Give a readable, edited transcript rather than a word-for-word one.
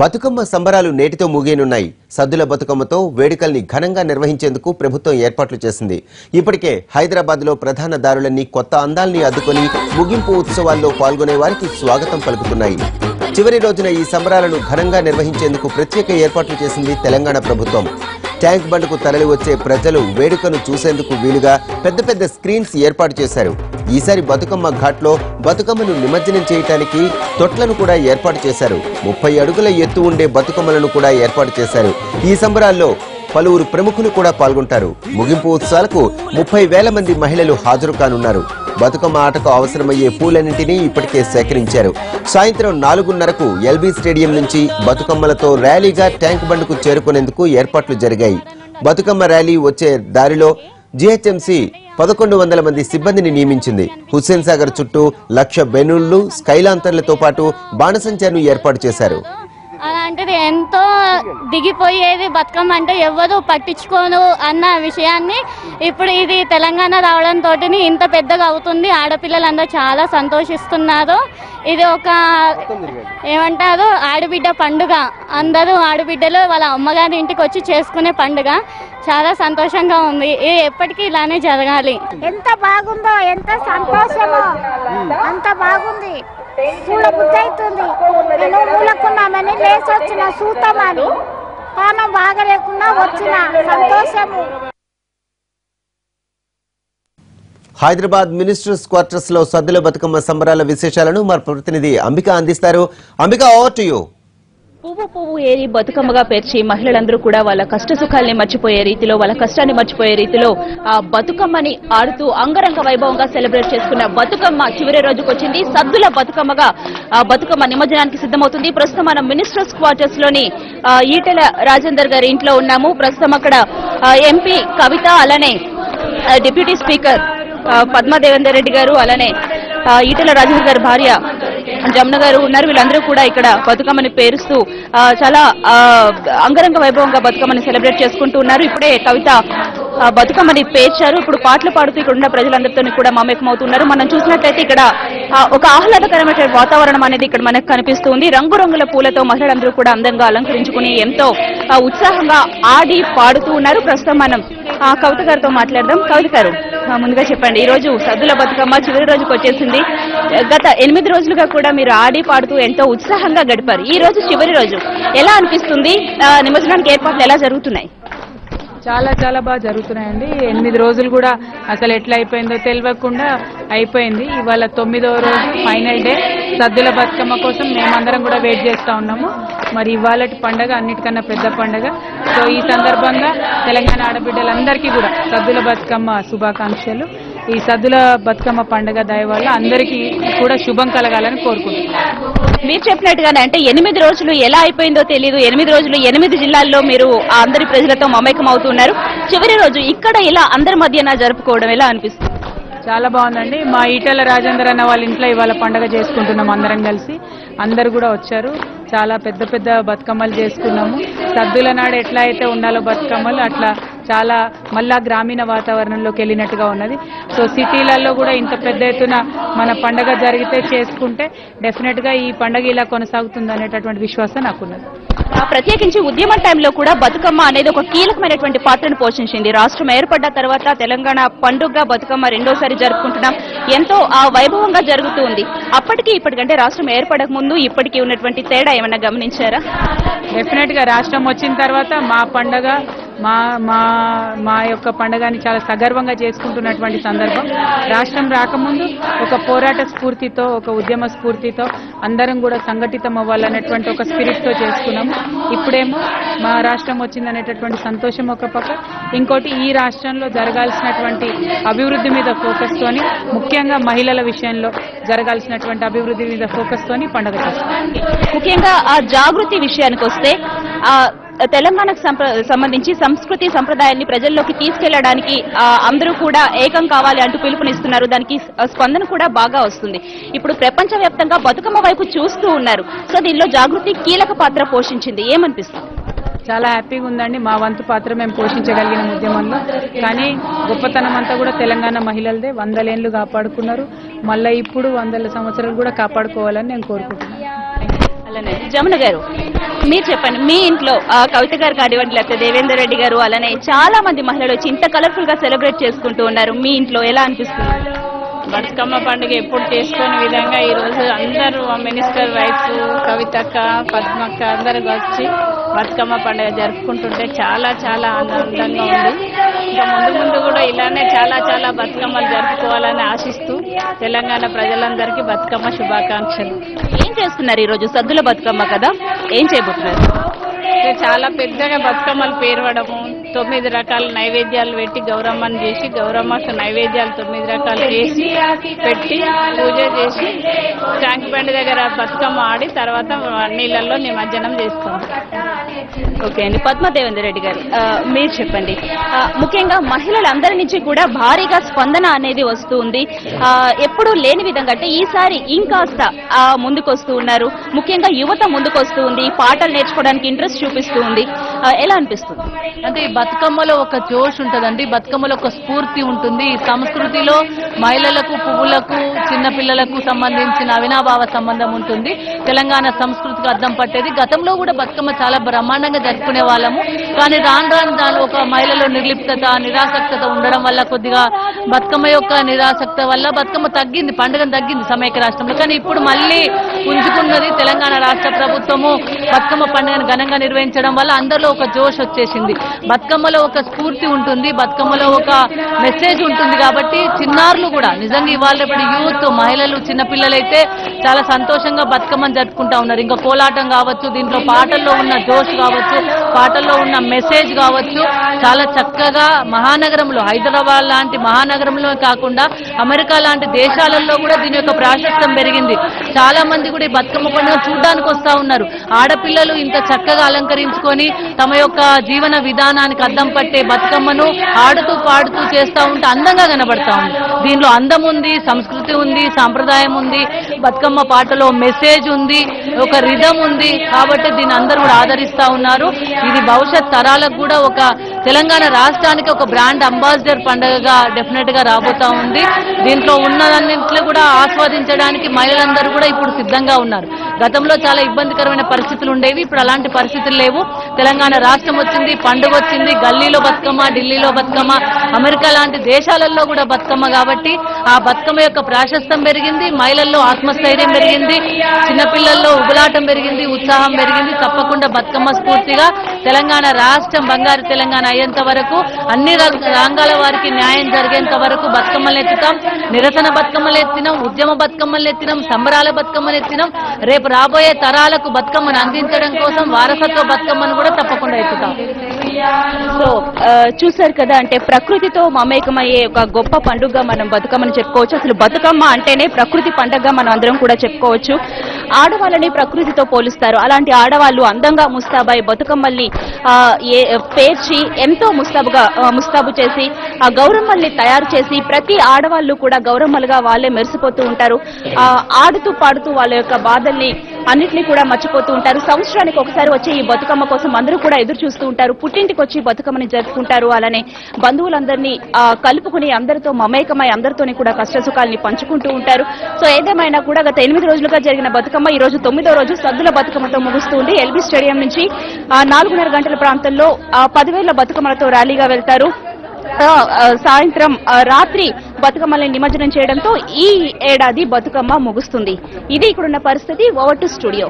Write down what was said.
బతుకమ్మ సంబరాలు నేటితో ముగియనున్నాయి. సద్దుల బతుకమ్మతో వేడుకల్ని ఘనంగా నిర్వహించేందుకు ప్రభుత్వం ఏర్పాట్లు చేసింది. ఇప్పటికే హైదరాబాద్లో ప్రధాన దారులన్నీ కొత్త అందాల్ని అద్దుకొని ముగింపు ఉత్సవాల్లో పాల్గొనే వారికి స్వాగతం పలుకుతున్నాయి. చివరి రోజున ఈ సంబరాలను ఘనంగా నిర్వహించేందుకు ప్రత్యేక ఏర్పాట్లు చేసింది తెలంగాణ ప్రభుత్వం. ట్యాంక్ బండ్కు తరలి వచ్చే ప్రజలు వేడుకను చూసేందుకు వీలుగా పెద్ద పెద్ద స్క్రీన్స్ ఏర్పాటు చేశారు. ఈసారి బతుకమ్మ ఘాట్లో బతుకమ్మను నిమజ్జనం చేయడానికి తొట్లను కూడా ఏర్పాటు చేశారు. 30 అడుగుల ఎత్తు ఉండే బతుకమ్మలను కూడా ఏర్పాటు చేశారు. ఈ సంబరాల్లో పలువురు ప్రముఖులు కూడా పాల్గొంటారు. ముగింపు ఉత్సవాలకు 30,000 మంది మహిళలు హాజరు కానున్నారు. బతుకమ్మ ఆటకు అవసరమయ్యే పూలన్నింటినీ ఇప్పటికే సేకరించారు. సాయంత్రం 4:30కు ఎల్బీ స్టేడియం నుంచి బతుకమ్మలతో ర్యాలీగా ట్యాంక్ బండ్కు చేరుకునేందుకు ఏర్పాట్లు జరిగాయి. బతుకమ్మ ర్యాలీ వచ్చే దారిలో జీహెచ్ఎంసీ 1100 మంది సిబ్బందిని నియమించింది. హుస్సేన్ సాగర్ చుట్టూ 1,00,000 బెలూన్లు, స్కైలాంతర్లతో పాటు బాణసంచాను ఏర్పాటు చేశారు. అలాంటిది ఎంతో దిగిపోయేది బతుకమ్మ అంటే ఎవరు పట్టించుకోను అన్న విషయాన్ని ఇప్పుడు ఇది తెలంగాణ రావడంతో ఇంత పెద్దగా అవుతుంది. ఆడపిల్లలందరూ చాలా సంతోషిస్తున్నారు. ఇది ఒక ఏమంటారు ఆడబిడ్డ పండుగ. అందరూ ఆడబిడ్డలు వాళ్ళ అమ్మగారి ఇంటికి వచ్చి చేసుకునే పండుగ. చాలా సంతోషంగా ఉంది. ఇది ఎప్పటికీ ఇలానే జరగాలి. ఎంత బాగుందో, ఎంత సంతోషమో, అంత బాగుంది. చూడ బుద్ధి అవుతుంది. నేను ఊళ్ళకున్నామని లేచి వచ్చిన సూతమని పానం బాగా లేకుండా వచ్చిన సంతోషము. హైదరాబాద్ మినిస్టర్స్ క్వార్టర్స్ లో సద్దుల బతుకమ్మ సంబరాల విశేషాలను మా ప్రతినిధి అంబిక అందిస్తారు. Ambika, over to you. పువ్వు పువ్వు ఏరి బతుకమ్మగా పేర్చి మహిళలందరూ కూడా వాళ్ళ కష్ట సుఖాల్ని మర్చిపోయే రీతిలో, వాళ్ళ కష్టాన్ని మర్చిపోయే రీతిలో ఆ బతుకమ్మని ఆడుతూ అంగరంగ వైభవంగా సెలబ్రేట్ చేసుకున్న బతుకమ్మ చివరి రోజుకు వచ్చింది. సద్దుల బతుకమ్మగా ఆ బతుకమ్మ నిమజ్జనానికి సిద్ధమవుతుంది. ప్రస్తుతం మనం మినిస్టర్స్ క్వార్టర్స్ లోని ఈటెల రాజేందర్ గారి ఇంట్లో ఉన్నాము. ప్రస్తుతం అక్కడ ఎంపీ కవిత, అలానే డిప్యూటీ స్పీకర్ పద్మాదేవేందర్ రెడ్డి గారు, అలానే ఈటెల రాజేందర్ గారి భార్య జమున గారు ఉన్నారు. వీళ్ళందరూ కూడా ఇక్కడ బతుకమ్మని పేరుస్తూ చాలా అంగరంగ వైభవంగా బతుకమ్మని సెలబ్రేట్ చేసుకుంటూ ఉన్నారు. ఇప్పుడే కవిత బతుకమ్మని పేర్చారు. ఇప్పుడు పాటలు పాడుతూ ఇక్కడ ఉన్న ప్రజలందరితో కూడా మమేకమవుతున్నారు. మనం చూసినట్లయితే ఇక్కడ ఒక ఆహ్లాదకరమైన వాతావరణం అనేది ఇక్కడ మనకు కనిపిస్తుంది. రంగురంగుల పూలతో మహిళలందరూ కూడా అందంగా అలంకరించుకుని ఎంతో ఉత్సాహంగా ఆడి పాడుతూ ఉన్నారు. ప్రస్తుతం మనం కవిత గారితో మాట్లాడదాం. కవిత గారు, ముందుగా చెప్పండి, ఈ రోజు సద్దుల బతుకమ్మ చివరి రోజుకు వచ్చేసింది. గత 8 రోజులుగా కూడా మీరు ఆడి పాడుతూ ఎంతో ఉత్సాహంగా గడిపారు. ఈ రోజు చివరి రోజు ఎలా అనిపిస్తుంది? నిమజ్జనానికి ఏర్పాట్లు ఎలా జరుగుతున్నాయి? చాలా చాలా బాగా జరుగుతున్నాయండి. 8 రోజులు కూడా అసలు ఎట్లా అయిపోయిందో తెలియకుండా అయిపోయింది. ఇవాళ 9వ రోజు ఫైనల్ డే. సద్దుల బతుకమ్మ కోసం మేమందరం కూడా వెయిట్ చేస్తూ ఉన్నాము. మరి ఇవాళటి పండుగ అన్నిటికన్నా పెద్ద పండుగ. సో ఈ సందర్భంగా తెలంగాణ ఆడబిడ్డలందరికీ కూడా సద్దుల బతుకమ్మ శుభాకాంక్షలు. ఈ సద్దుల బతుకమ్మ పండుగ దయ వల్ల అందరికీ కూడా శుభం కలగాలని కోరుకుంటున్నాను. మీరు చెప్పినట్టుగానే అంటే 8 రోజులు ఎలా అయిపోయిందో తెలియదు. 8 రోజులు 8 జిల్లాల్లో మీరు అందరి ప్రజలతో మమేకం అవుతున్నారు. చివరి రోజు ఇక్కడ ఇలా అందరి మధ్యన జరుపుకోవడం ఎలా అనిపిస్తుంది? చాలా బాగుందండి. మా ఈటెల రాజేందర్ అన్న వాళ్ళ ఇంట్లో ఇవాళ పండుగ చేసుకుంటున్నాం అందరం కలిసి. అందరు కూడా వచ్చారు. చాలా పెద్ద పెద్ద బతుకమ్మలు చేసుకున్నాము. సద్దుల నాడు ఎట్లా అయితే ఉండాలో బతుకమ్మలు అట్లా చాలా మళ్ళా గ్రామీణ వాతావరణంలోకి వెళ్ళినట్టుగా ఉన్నది. సో సిటీలలో కూడా ఇంత పెద్ద ఎత్తున మన పండుగ జరిగితే చేసుకుంటే డెఫినెట్గా ఈ పండుగ ఇలా కొనసాగుతుంది అనేటటువంటి విశ్వాసం నాకున్నది. ప్రత్యేకించి ఉద్యమం టైంలో కూడా బతుకమ్మ అనేది ఒక కీలకమైనటువంటి పాత్రను పోషించింది. రాష్ట్రం ఏర్పడ్డ తర్వాత తెలంగాణ పండుగ బతుకమ్మ రెండోసారి జరుపుకుంటున్నాం. ఎంతో వైభవంగా జరుగుతూ ఉంది. అప్పటికి ఇప్పటికంటే రాష్ట్రం ఏర్పడక ముందు ఇప్పటికీ ఉన్నటువంటి తేడా ఏమన్నా గమనించారా? డెఫినెట్గా రాష్ట్రం వచ్చిన తర్వాత మా పండుగ మా యొక్క పండుగని చాలా సగర్వంగా చేసుకుంటున్నటువంటి సందర్భం. రాష్ట్రం రాకముందు ఒక పోరాట స్ఫూర్తితో, ఒక ఉద్యమ స్ఫూర్తితో అందరం కూడా సంఘటితం అవ్వాలనేటువంటి ఒక స్పిరిట్తో చేసుకున్నాము. ఇప్పుడేమో మా రాష్ట్రం వచ్చిందనేటటువంటి సంతోషం ఒక పక్క, ఇంకోటి ఈ రాష్ట్రంలో జరగాల్సినటువంటి అభివృద్ధి మీద ఫోకస్తోని, ముఖ్యంగా మహిళల విషయంలో జరగాల్సినటువంటి అభివృద్ధి మీద ఫోకస్తోని పండుగ చేస్తున్నాం. ముఖ్యంగా ఆ జాగృతి విషయానికి వస్తే తెలంగాణకు సంబంధించి సంస్కృతి సంప్రదాయాన్ని ప్రజల్లోకి తీసుకెళ్లడానికి అందరూ కూడా ఏకం కావాలి అంటూ పిలుపునిస్తున్నారు. దానికి స్పందన కూడా బాగా వస్తుంది. ఇప్పుడు ప్రపంచవ్యాప్తంగా బతుకమ్మ వైపు చూస్తూ ఉన్నారు. సో దీనిలో జాగృతి కీలక పాత్ర పోషించింది. ఏమనిపిస్తుంది? చాలా హ్యాపీగా ఉందండి. మా వంతు పాత్ర మేము పోషించగలిగిన ఉద్యమంలో. కానీ గొప్పతనం అంతా కూడా తెలంగాణ మహిళలదే. 100 ఏళ్లు కాపాడుకున్నారు. మళ్ళీ ఇప్పుడు 100 సంవత్సరాలు కూడా కాపాడుకోవాలని నేను కోరుకుంటున్నాను. అలానే జమున గారు, మీరు చెప్పండి, మీ ఇంట్లో కవిత గారు కానివ్వండి లేకపోతే దేవేందర్ రెడ్డి గారు అలానే చాలా మంది మహిళలు వచ్చి ఇంత కలర్ఫుల్ గా సెలబ్రేట్ చేసుకుంటూ ఉన్నారు, మీ ఇంట్లో ఎలా అనిపిస్తుంది? బతుకమ్మ పండుగ ఎప్పుడు చేసుకునే విధంగా ఈరోజు అందరూ మినిస్టర్ వైఫ్ కవితక్క పద్మక్క అందరూ వచ్చి బతుకమ్మ పండుగ జరుపుకుంటుంటే చాలా చాలా ఆనందంగా ఉంది. ఇంకా ముందు కూడా ఇలానే చాలా చాలా బతుకమ్మలు జరుపుకోవాలని ఆశిస్తూ తెలంగాణ ప్రజలందరికీ బతుకమ్మ శుభాకాంక్షలు. ఏం చేస్తున్నారు ఈరోజు? సద్దుల బతుకమ్మ కదా, ఏం చేయబోతున్నారు? చాలా పెద్దగా బతుకమ్మలు పేరవడము, 9 రకాల నైవేద్యాలు పెట్టి గౌరమ్మను చేసి గౌరమ్మకు నైవేద్యాలు 9 రకాలు చేసి పెట్టి పూజ చేసి ట్యాంక్ బండ్ దగ్గర బతుకమ్మ ఆడి తర్వాత నీళ్ళల్లో నిమజ్జనం చేస్తాం. ఓకే అండి, పద్మదేవేందర్ రెడ్డి గారు మీరు చెప్పండి, ముఖ్యంగా మహిళలందరి నుంచి కూడా భారీగా స్పందన అనేది వస్తూ ఉంది. ఎప్పుడూ లేని విధంగా అంటే ఈసారి ఇంకాస్త ముందుకు వస్తూ ఉన్నారు, ముఖ్యంగా యువత ముందుకు వస్తూ ఉంది, పాటలు నేర్చుకోవడానికి ఇంట్రెస్ట్ చూపిస్తూ ఉంది. ఎలా అనిపిస్తుంది? అంటే ఈ బతుకమ్మలో ఒక జోష్ ఉంటుందండి, బతుకమ్మలో ఒక స్ఫూర్తి ఉంటుంది. ఈ సంస్కృతిలో మహిళలకు, పువ్వులకు, చిన్నపిల్లలకు సంబంధించిన అవినాభావ సంబంధం ఉంటుంది. తెలంగాణ సంస్కృతికి అద్దం పట్టేది. గతంలో కూడా బతుకమ్మ చాలా బ్రహ్మాండంగా జరుపుకునే వాళ్ళము, కానీ రాను రాను దాని ఒక మహిళలో నిర్లిప్తత, నిరాసక్తత ఉండడం వల్ల కొద్దిగా బతుకమ్మ యొక్క నిరాసక్త వల్ల బతుకమ్మ తగ్గింది, పండుగ తగ్గింది సమైక్య రాష్ట్రంలో. కానీ ఇప్పుడు మళ్ళీ పుంజుకున్నది. తెలంగాణ రాష్ట్ర ప్రభుత్వము బతుకమ్మ పండుగను ఘనంగా నిర్వహించడం వల్ల అందరిలో ఒక జోష్ వచ్చేసింది. బతుకమ్మలో ఒక స్ఫూర్తి ఉంటుంది, బతుకమ్మలో ఒక మెసేజ్ ఉంటుంది. కాబట్టి చిన్నారులు కూడా నిజంగా ఇవాళ యూత్, మహిళలు, చిన్నపిల్లలైతే చాలా సంతోషంగా బతుకమ్మను జరుపుకుంటా ఉన్నారు. ఇంకా కోలాటం కావచ్చు, దీంట్లో పాటల్లో ఉన్న జోష్ కావచ్చు, పాటల్లో ఉన్న మెసేజ్ కావచ్చు, చాలా చక్కగా మహానగరంలో, హైదరాబాద్ లాంటి మహానగరంలో కాకుండా అమెరికా లాంటి దేశాలలో కూడా దీని యొక్క ప్రాశస్త్యం పెరిగింది. చాలా మంది కూడా ఈ బతుకమ్మ పండుగ చూడడానికి వస్తా ఉన్నారు. ఆడపిల్లలు ఇంత చక్కగా అలంకరించుకొని తమ యొక్క జీవన విధానానికి అద్దం పట్టే బతుకమ్మను ఆడుతూ పాడుతూ చేస్తూ ఉంటే అందంగా కనబడతా ఉంది. దీనిలో అందం ఉంది, సంస్కృతి ఉంది, సాంప్రదాయం ఉంది, బతుకమ్మ పాటలో మెసేజ్ ఉంది, ఒక రిధం ఉంది. కాబట్టి దీన్ని అందరూ కూడా ఆదరిస్తా ఉన్నారు. ఇది భవిష్యత్ తరాలకు కూడా ఒక తెలంగాణ రాష్ట్రానికి ఒక బ్రాండ్ అంబాసిడర్ పండుగగా డెఫినెట్ గా రాబోతా ఉంది. దీంట్లో ఉన్నదన్నింటిలో కూడా ఆస్వాదించడానికి మహిళలందరూ కూడా ఇప్పుడు సిద్ధంగా ఉన్నారు. గతంలో చాలా ఇబ్బందికరమైన పరిస్థితులు ఉండేవి, ఇప్పుడు అలాంటి పరిస్థితులు లేవు. తెలంగాణ రాష్ట్రం వచ్చింది, పండుగ వచ్చింది, గల్లీలో బతుకమ్మ, ఢిల్లీలో బతుకమ్మ, అమెరికా లాంటి దేశాలలో కూడా బతుకమ్మ. కాబట్టి ఆ బతుకమ్మ యొక్క ప్రాశస్త్యం పెరిగింది, మహిళల్లో ఆత్మస్థైర్యం పెరిగింది, చిన్నపిల్లల్లో ఉబలాటం పెరిగింది, ఉత్సాహం పెరిగింది. తప్పకుండా బతుకమ్మ స్ఫూర్తిగా తెలంగాణ రాష్ట్రం బంగారు తెలంగాణ అయ్యేంత వరకు, అన్ని రంగాల వారికి న్యాయం జరిగేంత వరకు బతుకమ్మలు ఎత్తుతాం. నిరసన బతుకమ్మలు ఎత్తినాం, ఉద్యమ బతుకమ్మలు ఎత్తినాం, సంబరాల బతుకమ్మలు ఎత్తినాం. రేపు రాబోయే తరాలకు బతుకమ్మను అందించడం కోసం వారసత్వ బతుకమ్మను కూడా తప్పకుండా ఎత్తుతాం. సో చూసారు కదా, అంటే ప్రకృతితో మమేకమయ్యే ఒక గొప్ప పండుగ మనం బతుకమ్మని చెప్పుకోవచ్చు. అసలు బతుకమ్మ అంటేనే ప్రకృతి పండుగ మనం అందరం కూడా చెప్పుకోవచ్చు. ఆడవాళ్ళని ప్రకృతితో పోలుస్తారు. అలాంటి ఆడవాళ్ళు అందంగా ముస్తాబై బతుకమ్మల్ని పేర్చి ఎంతో ముస్తాబు చేసి ఆ గౌరమ్మల్ని తయారు చేసి ప్రతి ఆడవాళ్ళు కూడా గౌరమ్మలుగా వాళ్ళే మెరిసిపోతూ ఉంటారు. ఆడుతూ పాడుతూ వాళ్ళ యొక్క బాధల్ని అన్నింటినీ కూడా మర్చిపోతూ ఉంటారు. సంవత్సరానికి ఒకసారి వచ్చే ఈ బతుకమ్మ కోసం అందరూ కూడా ఎదురు చూస్తూ ఉంటారు. పుట్టింటికి వచ్చి బతుకమ్మని జరుపుకుంటారు. అలానే బంధువులందరినీ కలుపుకుని అందరితో మమేకమై అందరితోని కూడా కష్టసుఖాలని పంచుకుంటూ ఉంటారు. సో ఏదేమైనా కూడా గత 8 రోజులుగా జరిగిన బతుకమ్మ ఈ రోజు 9వ రోజు సద్దుల బతుకమ్మతో ముగుస్తుంది. ఎల్బీ స్టేడియం నుంచి 4:30 గంటల ప్రాంతంలో 10,000 బతుకమ్మలతో ర్యాలీగా వెళ్తారు. సాయంత్రం రాత్రి బతుకమ్మల్ని నిమజ్జనం చేయడంతో ఈ ఏడాది బతుకమ్మ ముగుస్తుంది. ఇది ఇక్కడున్న పరిస్థితి. Over to studio.